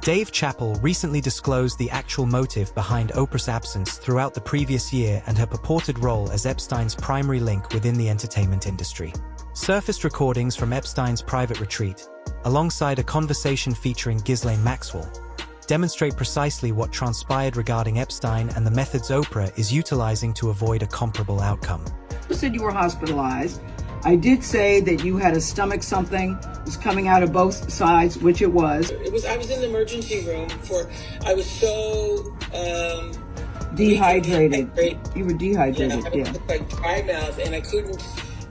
Dave Chappelle recently disclosed the actual motive behind Oprah's absence throughout the previous year and her purported role as Epstein's primary link within the entertainment industry. Surfaced recordings from Epstein's private retreat, alongside a conversation featuring Ghislaine Maxwell, demonstrate precisely what transpired regarding Epstein and the methods Oprah is utilizing to avoid a comparable outcome. You said you were hospitalized. I did say that you had a stomach something was coming out of both sides, which it was. I was in the emergency room I was so dehydrated. You were dehydrated, yeah. I was like dry mouth, and I couldn't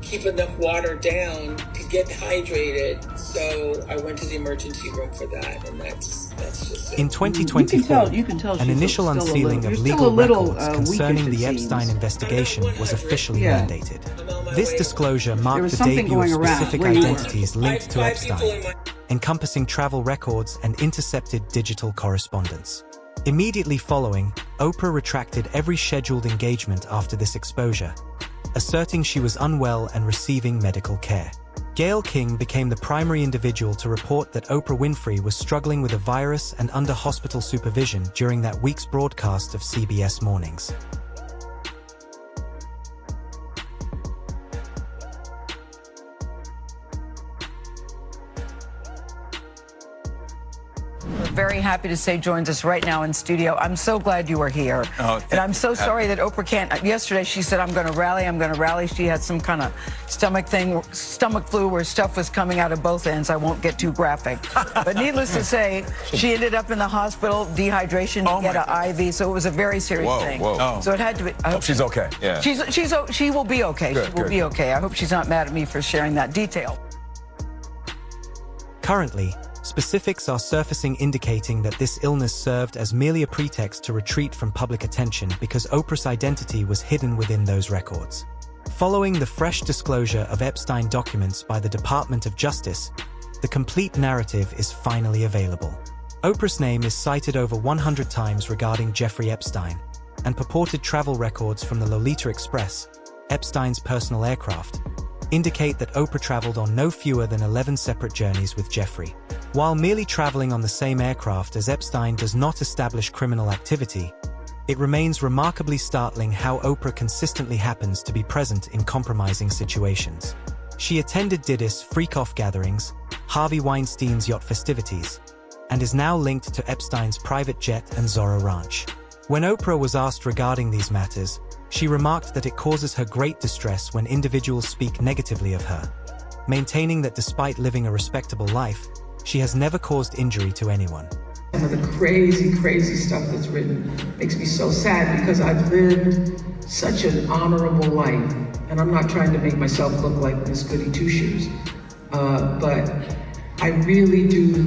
keep enough water down to get hydrated. So I went to the emergency room for that, and that's just it. In 2024, you can tell an initial unsealing of legal records concerning the Epstein investigation was officially mandated. This disclosure marked the debut of specific identities linked to Epstein, encompassing travel records and intercepted digital correspondence. Immediately following, Oprah retracted every scheduled engagement after this exposure, asserting she was unwell and receiving medical care. Gayle King became the primary individual to report that Oprah Winfrey was struggling with a virus and under hospital supervision during that week's broadcast of CBS Mornings. Very happy to say joins us right now in studio. I'm so glad you are here. And I'm so sorry that Oprah can't. Yesterday she said, I'm going to rally. She had some kind of stomach flu where stuff was coming out of both ends. I won't get too graphic. But needless to say, she ended up in the hospital, dehydration, to get an IV. So it was a very serious thing. So it had to be. I hope she's okay. Yeah. She will be okay. Good, she will be okay. I hope she's not mad at me for sharing that detail. Currently, specifics are surfacing indicating that this illness served as merely a pretext to retreat from public attention because Oprah's identity was hidden within those records. Following the fresh disclosure of Epstein documents by the Department of Justice, the complete narrative is finally available. Oprah's name is cited over 100 times regarding Jeffrey Epstein, and purported travel records from the Lolita Express, Epstein's personal aircraft, indicate that Oprah traveled on no fewer than 11 separate journeys with Jeffrey. While merely traveling on the same aircraft as Epstein does not establish criminal activity, it remains remarkably startling how Oprah consistently happens to be present in compromising situations. She attended Diddy's freak-off gatherings, Harvey Weinstein's yacht festivities, and is now linked to Epstein's private jet and Zorro Ranch. When Oprah was asked regarding these matters, she remarked that it causes her great distress when individuals speak negatively of her, maintaining that despite living a respectable life, she has never caused injury to anyone. Some of the crazy stuff that's written makes me so sad because I've lived such an honorable life, and I'm not trying to make myself look like Miss Goody Two-Shoes, but I really do,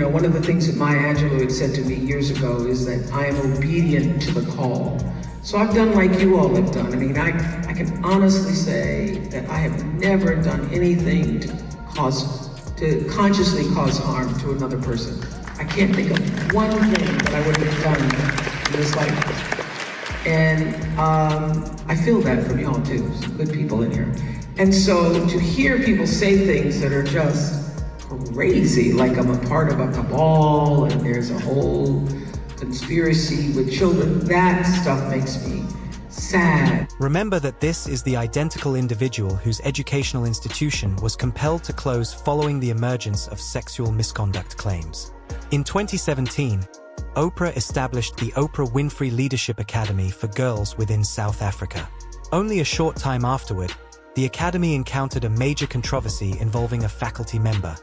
one of the things that Maya Angelou had said to me years ago is that I am obedient to the call. So I've done like you all have done. I mean, I can honestly say that I have never done anything to consciously cause harm to another person. I can't think of one thing that I would have done in this life. And I feel that from y'all too, some good people in here. And so to hear people say things that are just crazy, like I'm a part of a cabal and there's a whole conspiracy with children, that stuff makes me sad. Remember that this is the identical individual whose educational institution was compelled to close following the emergence of sexual misconduct claims. In 2017, Oprah established the Oprah Winfrey Leadership Academy for girls within South Africa. Only a short time afterward, the academy encountered a major controversy involving a faculty member,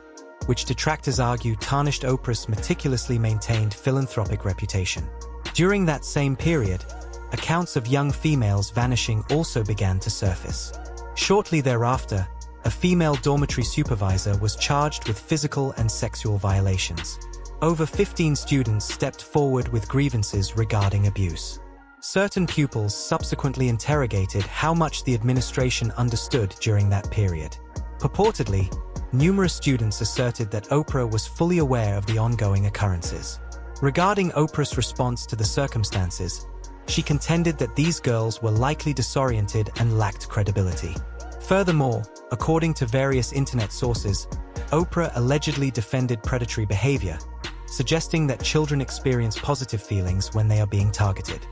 which detractors argue tarnished Oprah's meticulously maintained philanthropic reputation. During that same period, accounts of young females vanishing also began to surface. Shortly thereafter, a female dormitory supervisor was charged with physical and sexual violations. Over 15 students stepped forward with grievances regarding abuse. Certain pupils subsequently interrogated how much the administration understood during that period. Purportedly, numerous students asserted that Oprah was fully aware of the ongoing occurrences. Regarding Oprah's response to the circumstances, she contended that these girls were likely disoriented and lacked credibility. Furthermore, according to various internet sources, Oprah allegedly defended predatory behavior, suggesting that children experience positive feelings when they are being targeted.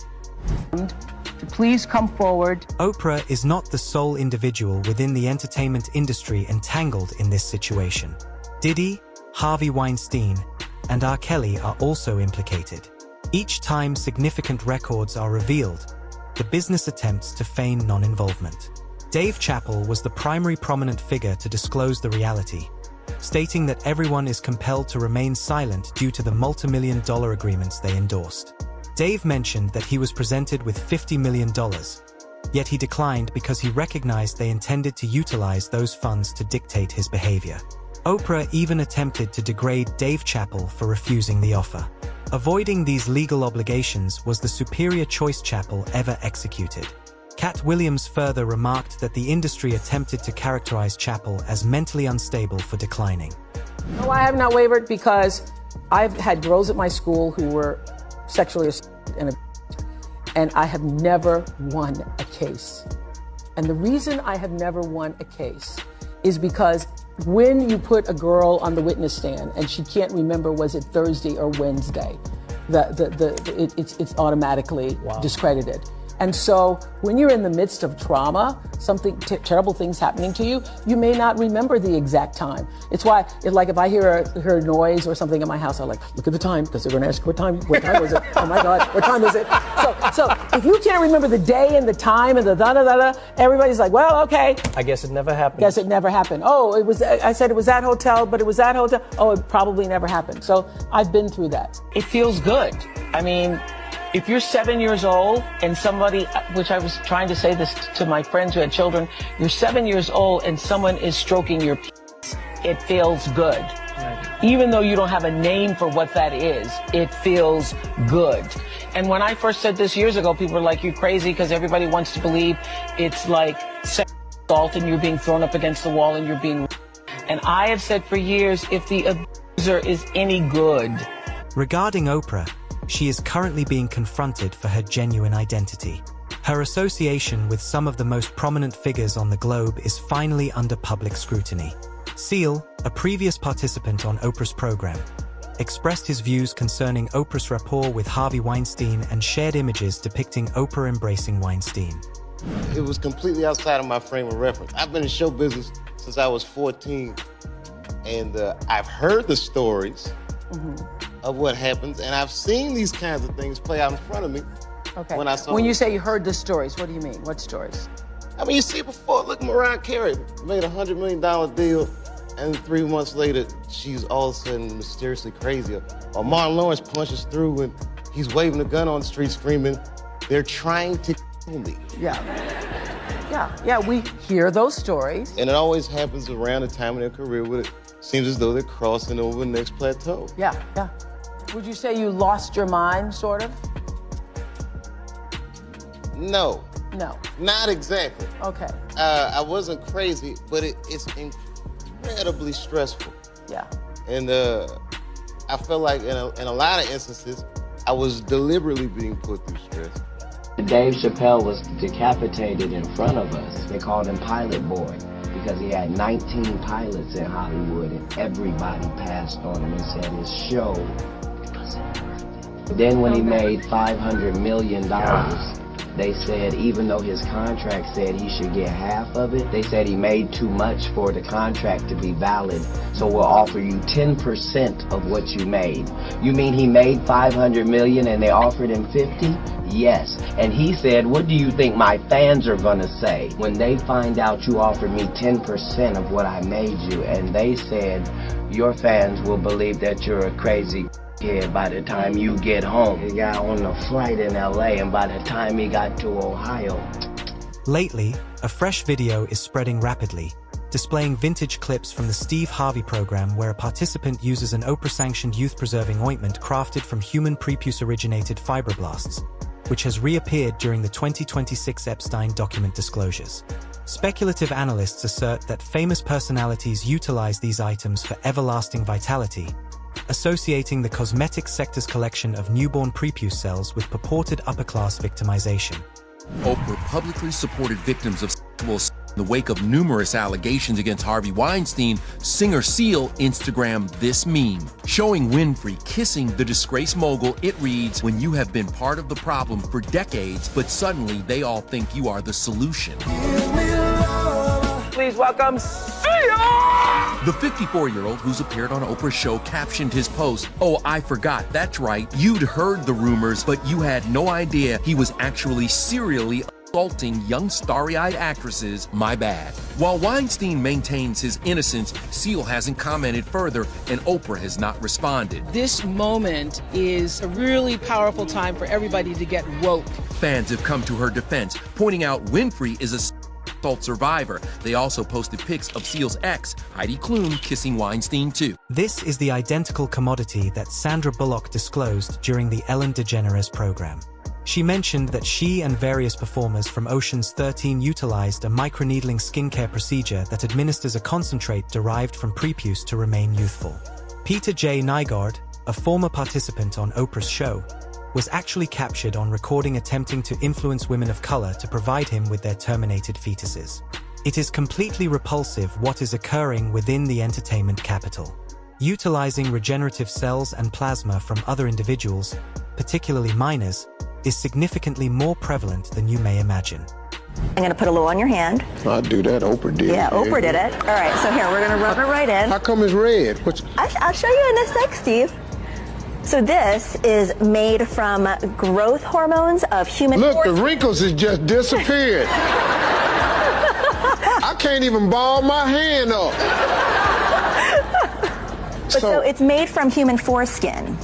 To please come forward. Oprah is not the sole individual within the entertainment industry entangled in this situation. Diddy, Harvey Weinstein, and R. Kelly are also implicated. Each time significant records are revealed, the business attempts to feign non-involvement. Dave Chappelle was the primary prominent figure to disclose the reality, stating that everyone is compelled to remain silent due to the multi-million-dollar agreements they endorsed. Dave mentioned that he was presented with $50 million, yet he declined because he recognized they intended to utilize those funds to dictate his behavior. Oprah even attempted to degrade Dave Chappelle for refusing the offer. Avoiding these legal obligations was the superior choice Chappelle ever executed. Cat Williams further remarked that the industry attempted to characterize Chappelle as mentally unstable for declining. No, I have not wavered because I've had girls at my school who were sexually assaulted and I have never won a case. And the reason I have never won a case is because when you put a girl on the witness stand and she can't remember was it Thursday or Wednesday, it's automatically discredited. And so when you're in the midst of trauma, something terrible things happening to you, you may not remember the exact time. It's why, if I hear a noise or something in my house, I look at the time because they're going to ask what time was it? Oh my God, what time is it? So if you can't remember the day and the time and the da-da-da-da, everybody's like, well, okay. I guess it never happened. Guess it never happened. Oh, I said it was that hotel, but it was that hotel. Oh, it probably never happened. So I've been through that. It feels good. I mean, if you're 7 years old and somebody, which I was trying to say this to my friends who had children, you're 7 years old and someone is stroking your penis, it feels good. Right. Even though you don't have a name for what that is, it feels good. And when I first said this years ago, people were like, you're crazy because everybody wants to believe it's like sexual assault and you're being thrown up against the wall and you're being... And I have said for years, if the abuser is any good... Regarding Oprah, she is currently being confronted for her genuine identity. Her association with some of the most prominent figures on the globe is finally under public scrutiny. Seal, a previous participant on Oprah's program, expressed his views concerning Oprah's rapport with Harvey Weinstein and shared images depicting Oprah embracing Weinstein. It was completely outside of my frame of reference. I've been in show business since I was 14, and I've heard the stories of what happens, and I've seen these kinds of things play out in front of me. Okay. When you say you heard the stories, what do you mean? What stories? I mean, you see it before. Look, Mariah Carey made a $100 million deal, and 3 months later, she's all of a sudden mysteriously crazy. Or Martin Lawrence punches through, and he's waving a gun on the street screaming, they're trying to kill me. Yeah, we hear those stories. And it always happens around the time in their career where it seems as though they're crossing over the next plateau. Yeah. Would you say you lost your mind, sort of? No. No. Not exactly. Okay. I wasn't crazy, but it's incredibly stressful. Yeah. And I felt like in a lot of instances, I was deliberately being put through stress. Dave Chappelle was decapitated in front of us. They called him Pilot Boy because he had 19 pilots in Hollywood and everybody passed on him and said his show wasn't worth it. Then when he made $500 million, they said even though his contract said he should get half of it, they said he made too much for the contract to be valid, so we'll offer you 10% of what you made. You mean he made $500 million and they offered him 50? Yes. And he said, what do you think my fans are gonna say when they find out you offered me 10% of what I made you? And they said, your fans will believe that you're a crazy kid by the time you get home. He got on a flight in LA, and by the time he got to Ohio. Lately, a fresh video is spreading rapidly, displaying vintage clips from the Steve Harvey program where a participant uses an Oprah-sanctioned youth-preserving ointment crafted from human prepuce-originated fibroblasts, which has reappeared during the 2026 Epstein document disclosures. Speculative analysts assert that famous personalities utilize these items for everlasting vitality, associating the cosmetic sector's collection of newborn prepuce cells with purported upper-class victimization. Oprah publicly supported victims of sexual assault In the wake of numerous allegations against Harvey Weinstein, singer Seal Instagrammed this meme. Showing Winfrey kissing the disgraced mogul, it reads, "When you have been part of the problem for decades, but suddenly they all think you are the solution." Please welcome Seal! The 54-year-old who's appeared on Oprah's show captioned his post, "Oh, I forgot, that's right. You'd heard the rumors, but you had no idea he was actually serially assaulting young starry-eyed actresses. My bad." While Weinstein maintains his innocence, Seal hasn't commented further, and Oprah has not responded. This moment is a really powerful time for everybody to get woke. Fans have come to her defense, pointing out Winfrey is a assault survivor. They also posted pics of Seal's ex, Heidi Klum, kissing Weinstein too. This is the identical commodity that Sandra Bullock disclosed during the Ellen DeGeneres program. She mentioned that she and various performers from Ocean's 13 utilized a microneedling skincare procedure that administers a concentrate derived from prepuce to remain youthful. Peter J. Nygaard, a former participant on Oprah's show, was actually captured on recording attempting to influence women of color to provide him with their terminated fetuses. It is completely repulsive what is occurring within the entertainment capital. Utilizing regenerative cells and plasma from other individuals, particularly minors, is significantly more prevalent than you may imagine. I'm going to put a little on your hand. I'll do that. Oprah did. Yeah, Oprah did it. All right, so here, we're going to rub it right in. How come it's red? I'll show you in a sec, Steve. So this is made from growth hormones of human... Look, the wrinkles has just disappeared. I can't even ball my hand up. So it's made from human foreskin.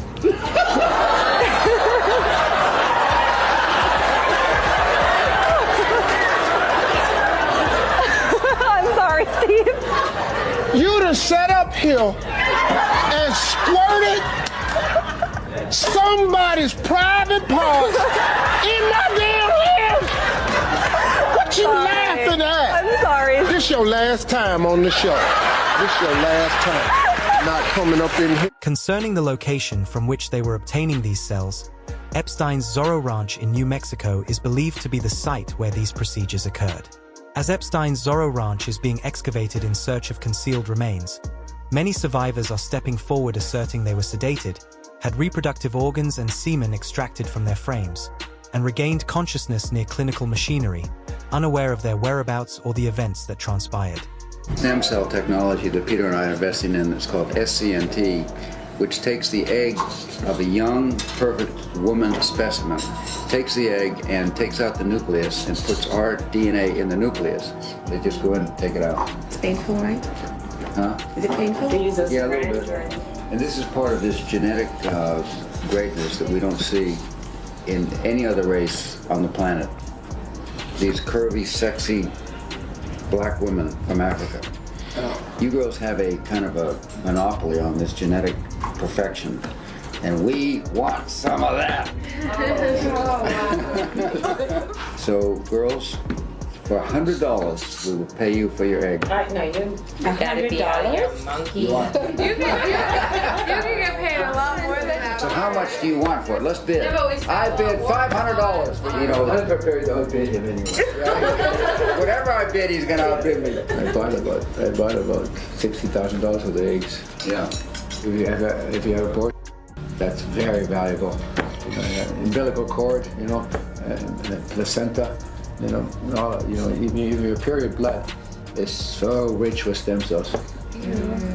I'm sorry, Steve. You done sat up here and squirted somebody's private parts in my damn hand. What you laughing at? I'm sorry. This your last time on the show. This your last time. Not coming up in here. Concerning the location from which they were obtaining these cells, Epstein's Zorro Ranch in New Mexico is believed to be the site where these procedures occurred. As Epstein's Zorro Ranch is being excavated in search of concealed remains, many survivors are stepping forward asserting they were sedated, had reproductive organs and semen extracted from their frames, and regained consciousness near clinical machinery, unaware of their whereabouts or the events that transpired. Stem cell technology that Peter and I are investing in is called SCNT, which takes the egg of a young, perfect woman specimen, takes the egg and takes out the nucleus and puts our DNA in the nucleus. They just go in and take it out. It's painful, right? Huh? Is it painful? Yeah, a little bit. And this is part of this genetic greatness that we don't see in any other race on the planet. These curvy, sexy black women from Africa. You girls have a kind of a monopoly on this genetic perfection, and we want some of that. So, girls, for $100, we will pay you for your egg. No, you gotta be out of here, monkey. You want You can get paid a lot more than that. So how much do you want for it? Let's bid. I bid $500 for you know. I'm prepared to outbid him anyway. Whatever I bid, he's gonna outbid me. I bought about $60,000 worth of eggs. Yeah. If you have a abortion, that's very valuable. You know, umbilical cord, you know, and placenta, you know, even your period blood is so rich with stem cells.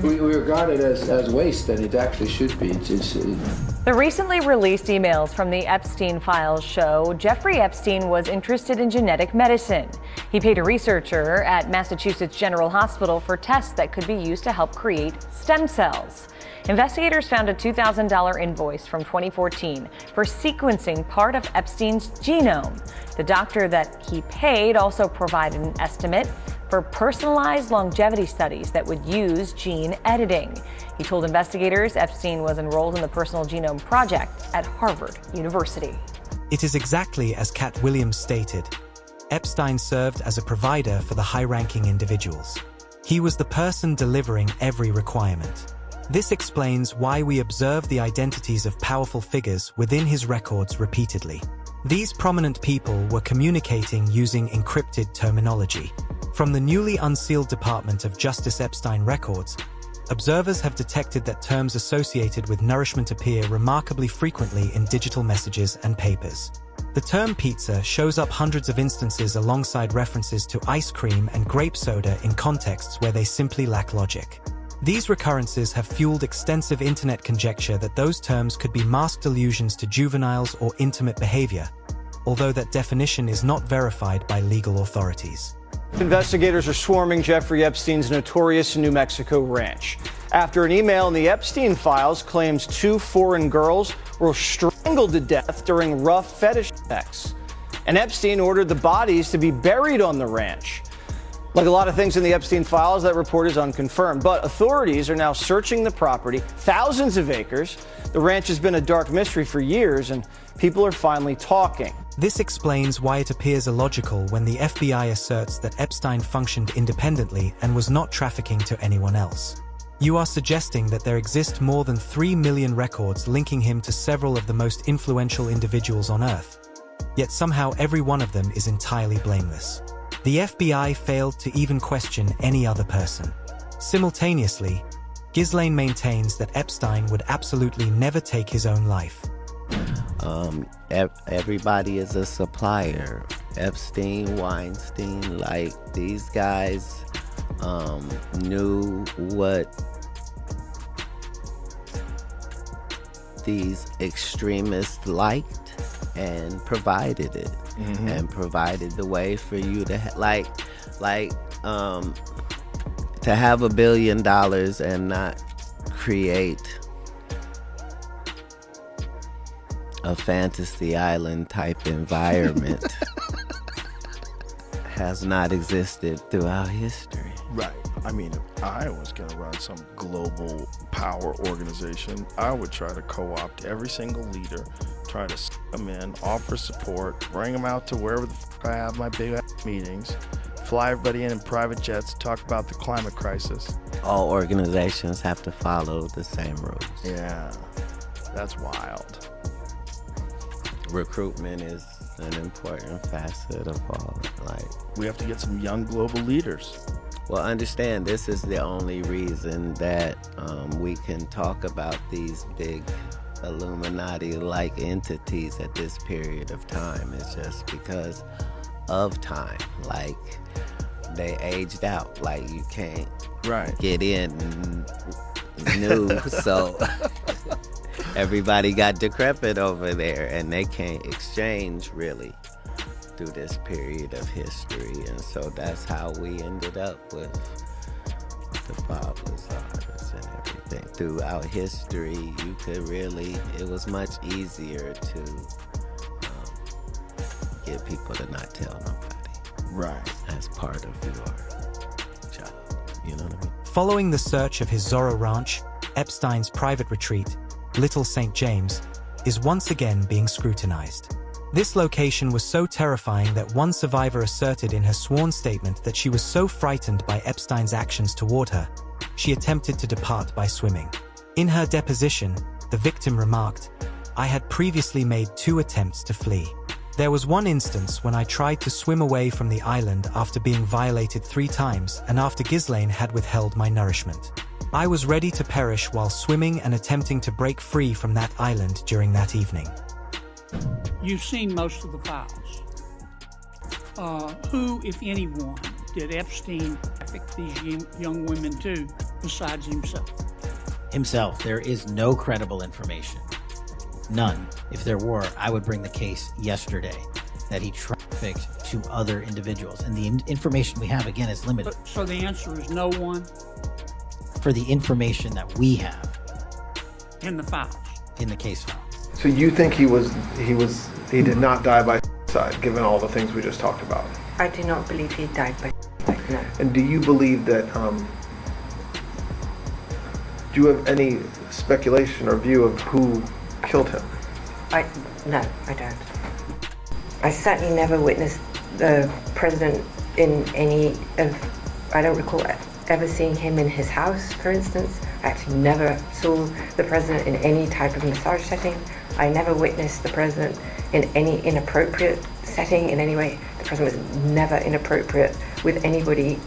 We regard it as waste, and it actually should be. The recently released emails from the Epstein files show Jeffrey Epstein was interested in genetic medicine. He paid a researcher at Massachusetts General Hospital for tests that could be used to help create stem cells. Investigators found a $2,000 invoice from 2014 for sequencing part of Epstein's genome. The doctor that he paid also provided an estimate for personalized longevity studies that would use gene editing. He told investigators Epstein was enrolled in the Personal Genome Project at Harvard University. It is exactly as Cat Williams stated. Epstein served as a provider for the high-ranking individuals. He was the person delivering every requirement. This explains why we observe the identities of powerful figures within his records repeatedly. These prominent people were communicating using encrypted terminology. From the newly unsealed Department of Justice Epstein records, observers have detected that terms associated with nourishment appear remarkably frequently in digital messages and papers. The term pizza shows up hundreds of instances alongside references to ice cream and grape soda in contexts where they simply lack logic. These recurrences have fueled extensive internet conjecture that those terms could be masked allusions to juveniles or intimate behavior, although that definition is not verified by legal authorities. Investigators are swarming Jeffrey Epstein's notorious New Mexico ranch after an email in the Epstein files claims 2 foreign girls were strangled to death during rough fetish sex. And Epstein ordered the bodies to be buried on the ranch. Like a lot of things in the Epstein files, that report is unconfirmed, but authorities are now searching the property, thousands of acres. The ranch has been a dark mystery for years, and people are finally talking. This explains why it appears illogical when the FBI asserts that Epstein functioned independently and was not trafficking to anyone else. You are suggesting that there exist more than 3 million records linking him to several of the most influential individuals on Earth. Yet somehow every one of them is entirely blameless. The FBI failed to even question any other person. Simultaneously, Ghislaine maintains that Epstein would absolutely never take his own life. Everybody is a supplier. Epstein, Weinstein, like these guys knew what these extremists liked and provided it, and provided the way for you to to have $1 billion and not create a fantasy island type environment has not existed throughout history. Right. I mean, if I was going to run some global power organization, I would try to co-opt every single leader, try to stick them in, offer support, bring them out to wherever the fuck I have my big meetings, fly everybody in private jets, talk about the climate crisis. All organizations have to follow the same rules. Yeah, that's wild. Recruitment is an important facet of all. We have to get some young global leaders. Well, understand, this is the only reason that we can talk about these big Illuminati-like entities at this period of time. It's just because of time. Like, they aged out. Like, you can't get in new, so everybody got decrepit over there, and they can't exchange, really, through this period of history. And so that's how we ended up with the Bob Lazars and everything. Throughout history, you could really, it was much easier to get people to not tell nobody. Right. As part of your job. You know what I mean? Following the search of his Zorro Ranch, Epstein's private retreat, Little St. James, is once again being scrutinized. This location was so terrifying that one survivor asserted in her sworn statement that she was so frightened by Epstein's actions toward her, she attempted to depart by swimming. In her deposition, the victim remarked, "I had previously made 2 attempts to flee. There was one instance when I tried to swim away from the island after being violated 3 times and after Ghislaine had withheld my nourishment. I was ready to perish while swimming and attempting to break free from that island during that evening." You've seen most of the files. Who, if anyone, did Epstein traffic these young women to besides himself? Himself. There is no credible information. None. If there were, I would bring the case yesterday that he trafficked to other individuals. And the information we have, again, is limited. So the answer is no one? For the information that we have. In the files? In the case file. So you think he did not die by suicide, given all the things we just talked about? I do not believe he died by suicide, no. And do you believe that, do you have any speculation or view of who killed him? No, I don't. I certainly never witnessed the president in any of, I don't recall ever seeing him in his house, for instance. I actually never saw the president in any type of massage setting. I never witnessed the president in any inappropriate setting in any way. The president was never inappropriate with anybody.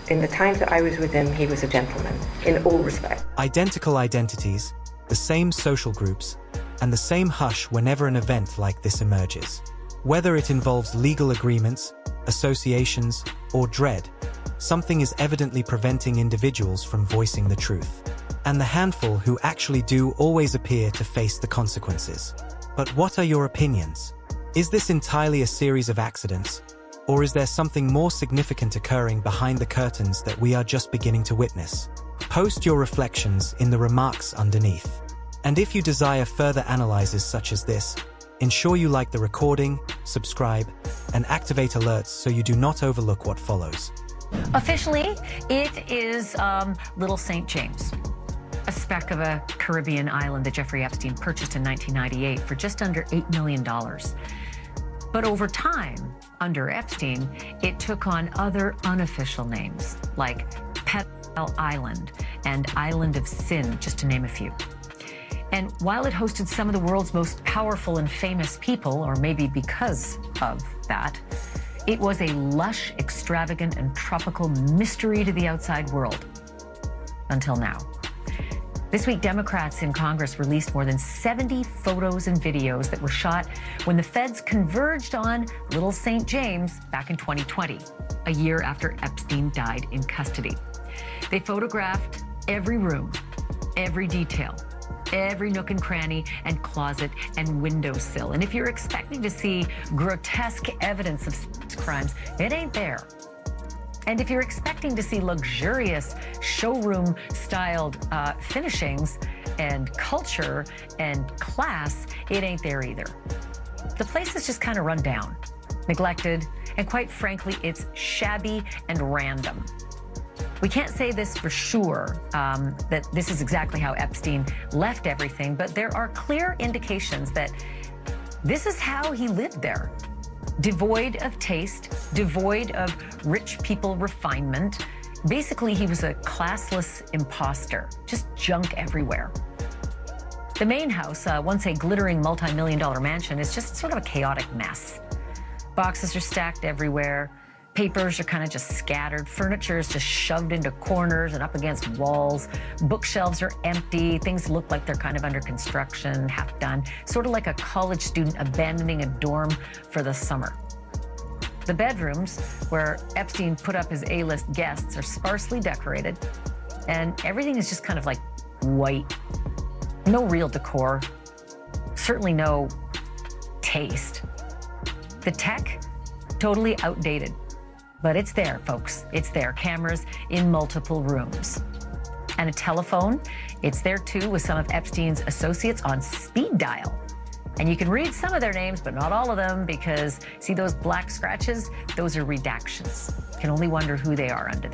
In the times that I was with him, he was a gentleman in all respects. Identical identities, the same social groups, and the same hush whenever an event like this emerges. Whether it involves legal agreements, associations, or dread, something is evidently preventing individuals from voicing the truth. And the handful who actually do always appear to face the consequences. But what are your opinions? Is this entirely a series of accidents, or is there something more significant occurring behind the curtains that we are just beginning to witness? Post your reflections in the remarks underneath. And if you desire further analyses such as this, ensure you like the recording, subscribe, and activate alerts so you do not overlook what follows. Officially, it is Little St. James, a speck of a Caribbean island that Jeffrey Epstein purchased in 1998 for just under $8 million. But over time, under Epstein, it took on other unofficial names, like Pedophile Island and Island of Sin, just to name a few. And while it hosted some of the world's most powerful and famous people, or maybe because of that, it was a lush, extravagant, and tropical mystery to the outside world. Until now. This week, Democrats in Congress released more than 70 photos and videos that were shot when the feds converged on Little St. James back in 2020, a year after Epstein died in custody. They photographed every room, every detail, every nook and cranny and closet and windowsill. And if you're expecting to see grotesque evidence of sex crimes, it ain't there. And if you're expecting to see luxurious showroom-styled finishings and culture and class, it ain't there either. The place is just kind of run down, neglected, and quite frankly, it's shabby and random. We can't say this for sure, that this is exactly how Epstein left everything, but there are clear indications that this is how he lived there. Devoid of taste, devoid of rich people refinement. Basically, he was a classless imposter, just junk everywhere. The main house, once a glittering multi-million-dollar mansion, is just sort of a chaotic mess. Boxes are stacked everywhere. Papers are kind of just scattered. Furniture is just shoved into corners and up against walls. Bookshelves are empty. Things look like they're kind of under construction, half done. Sort of like a college student abandoning a dorm for the summer. The bedrooms, where Epstein put up his A-list guests, are sparsely decorated. And everything is just kind of like white. No real decor. Certainly no taste. The tech, totally outdated. But it's there, folks. It's there. Cameras in multiple rooms. And a telephone, it's there too, with some of Epstein's associates on speed dial. And you can read some of their names, but not all of them, because see those black scratches? Those are redactions. You can only wonder who they are under there.